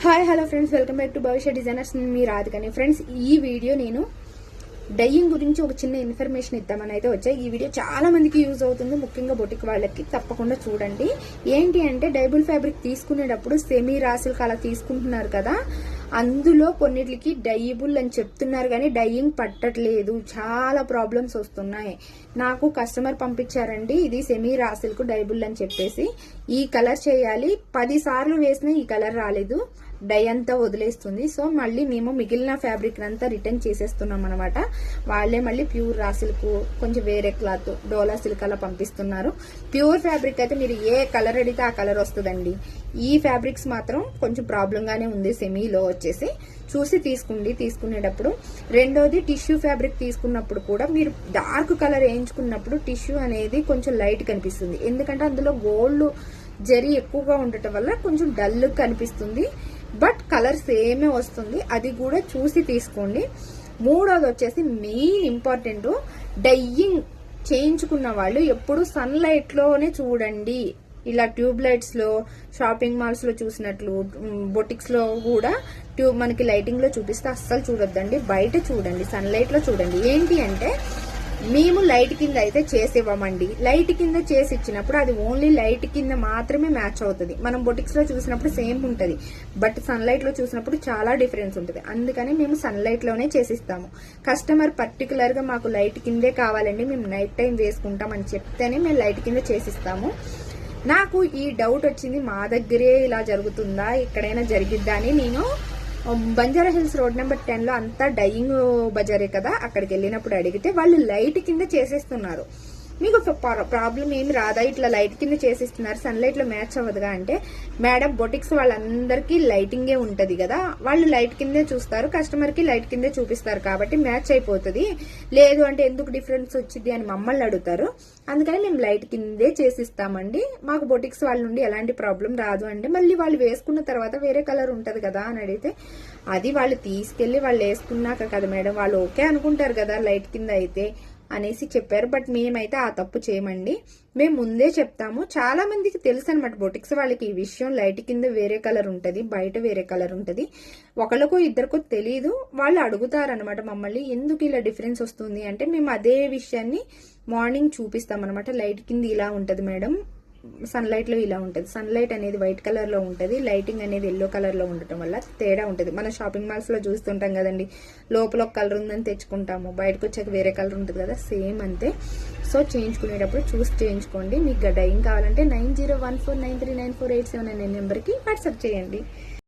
Hi hello friends, welcome back to భవిష్య designers. మీ రాధికని. Friends, ఈ video నేను డైయింగ్ గురించి ఒక చిన్న ఇన్ఫర్మేషన్ ఇద్దామని అయితే వచ్చాయి. ఈ వీడియో చాలా మందికి యూజ్ అవుతుంది, ముఖ్యంగా బొటిక్ వాళ్ళకి. తప్పకుండా చూడండి. ఏంటి అంటే, డైబుల్ ఫ్యాబ్రిక్ తీసుకునేటప్పుడు సెమీ రాసులు అలా తీసుకుంటున్నారు కదా, అందులో కొన్నిటికి డైబుల్ అని చెప్తున్నారు కానీ డైయింగ్ పట్టట్లేదు. చాలా ప్రాబ్లమ్స్ వస్తున్నాయి. నాకు కస్టమర్ పంపించారండి, ఇది సెమీ రాసులకు డైబుల్ అని చెప్పేసి ఈ కలర్ చేయాలి, 10 సార్లు వేసినా ఈ కలర్ రాలేదు, డై అంతా వదిలేస్తుంది. సో మళ్ళీ మేము మిగిలిన ఫ్యాబ్రిక్ అంతా రిటర్న్ చేసేస్తున్నాం అనమాట. వాళ్ళే మళ్ళీ ప్యూర్ రా సిల్క్, కొంచెం వేరే క్లాత్ డోలా సిల్క్ అలా పంపిస్తున్నారు. ప్యూర్ ఫ్యాబ్రిక్ అయితే మీరు ఏ కలర్ అడిగితే ఆ కలర్ వస్తుందండి. ఈ ఫ్యాబ్రిక్స్ మాత్రం కొంచెం ప్రాబ్లం గానే ఉంది. సెమీలో వచ్చేసి చూసి తీసుకోండి తీసుకునేటప్పుడు. రెండోది, టిష్యూ ఫ్యాబ్రిక్ తీసుకున్నప్పుడు కూడా మీరు డార్క్ కలర్ వేయించుకున్నప్పుడు టిష్యూ అనేది కొంచెం లైట్ కనిపిస్తుంది. ఎందుకంటే అందులో గోల్డ్ జరీ ఎక్కువగా ఉండటం వల్ల కొంచెం డల్ కనిపిస్తుంది, బట్ కలర్ సేమే వస్తుంది. అది కూడా చూసి తీసుకోండి. మూడోది వచ్చేసి మెయిన్ ఇంపార్టెంట్, డైయింగ్ చేయించుకున్న వాళ్ళు ఎప్పుడు సన్లైట్ లోనే చూడండి. ఇలా ట్యూబ్ లైట్స్ లో, షాపింగ్ మాల్స్ లో చూసినట్లు బొటిక్స్ లో కూడా మనకి లైటింగ్ లో చూపిస్తే అస్సలు చూడొద్దండి. బయట చూడండి, సన్లైట్ లో చూడండి. ఏంటి అంటే, మేము లైట్ కింద అయితే చేసివ్వమండి. లైట్ కింద చేసి ఇచ్చినప్పుడు అది ఓన్లీ లైట్ కింద మాత్రమే మ్యాచ్ అవుతుంది. మనం బొటిక్స్ లో చూసినప్పుడు సేమ్ ఉంటుంది, బట్ సన్లైట్ లో చూసినప్పుడు చాలా డిఫరెన్స్ ఉంటుంది. అందుకని మేము సన్లైట్ లోనే చేసిస్తాము. కస్టమర్ పర్టికులర్ గా మాకు లైట్ కిందే కావాలండి, మేము నైట్ టైం వేసుకుంటాం అని చెప్తేనే మేము లైట్ కింద చేసిస్తాము. నాకు ఈ డౌట్ వచ్చింది, మా దగ్గరే ఇలా జరుగుతుందా, ఎక్కడైనా జరిగిద్దా అని. నేను బంజారా హిల్స్ రోడ్ నెంబర్ 10 లో అంతా డైయింగ్ బజారే కదా, అక్కడికి వెళ్ళినప్పుడు అడిగితే వాళ్ళు లైట్ కింద చేసేస్తున్నారు. మీకు ప్రాబ్లం ఏమి రాదా, ఇట్లా లైట్ కింద చేసిస్తున్నారు, సన్లైట్ లో మ్యాచ్ అవ్వదుగా అంటే, మేడం బొటిక్స్ వాళ్ళందరికీ లైటింగే ఉంటది కదా, వాళ్ళు లైట్ కిందే చూస్తారు, కస్టమర్ కి లైట్ కిందే చూపిస్తారు కాబట్టి మ్యాచ్ అయిపోతుంది. లేదు అంటే ఎందుకు డిఫరెన్స్ వచ్చింది అని మమ్మల్ని అడుగుతారు. అందుకని మేము లైట్ కిందే చేసిస్తామండి. మాకు బొటిక్స్ వాళ్ళ నుండి ఎలాంటి ప్రాబ్లం రాదు. అంటే మళ్ళీ వాళ్ళు వేసుకున్న తర్వాత వేరే కలర్ ఉంటది కదా అని అడిగితే, అది వాళ్ళు తీసుకెళ్లి వాళ్ళు వేసుకున్నాక కదా మేడం వాళ్ళు ఓకే అనుకుంటారు కదా లైట్ కింద అయితే అనేసి చెప్పారు. బట్ మేమైతే ఆ తప్పు చేయమండి, మేము ముందే చెప్తాము. చాలా మందికి తెలుసు అనమాట బొటిక్స్ వాళ్ళకి ఈ విషయం, లైట్ కింద వేరే కలర్ ఉంటది, బయట వేరే కలర్ ఉంటది. ఒకళ్ళకో ఇద్దరికో తెలియదు, వాళ్ళు అడుగుతారనమాట మమ్మల్ని, ఎందుకు ఇలా డిఫరెన్స్ వస్తుంది అంటే మేము అదే విషయాన్ని మార్నింగ్ చూపిస్తాం అనమాట. లైట్ కింద ఇలా ఉంటది మేడం, సన్లైట్ లో ఇలా ఉంటది. సన్లైట్ అనేది వైట్ కలర్ లో ఉంటది, లైటింగ్ అనేది ఎల్లో కలర్ లో ఉండటం వల్ల తేడా ఉంటది. మన షాపింగ్ మాల్స్ లో చూస్తుంటాం కదండి, లోపల ఒక కలర్ ఉందని తెచ్చుకుంటాము, బయటకు వచ్చాక వేరే కలర్ ఉంటుంది కదా, సేమ్ అంతే. సో చేయించుకునేటప్పుడు చూసి చేయించుకోండి. మీకు డైయింగ్ కావాలంటే 9014939487 అనే నెంబర్కి వాట్సాప్ చేయండి.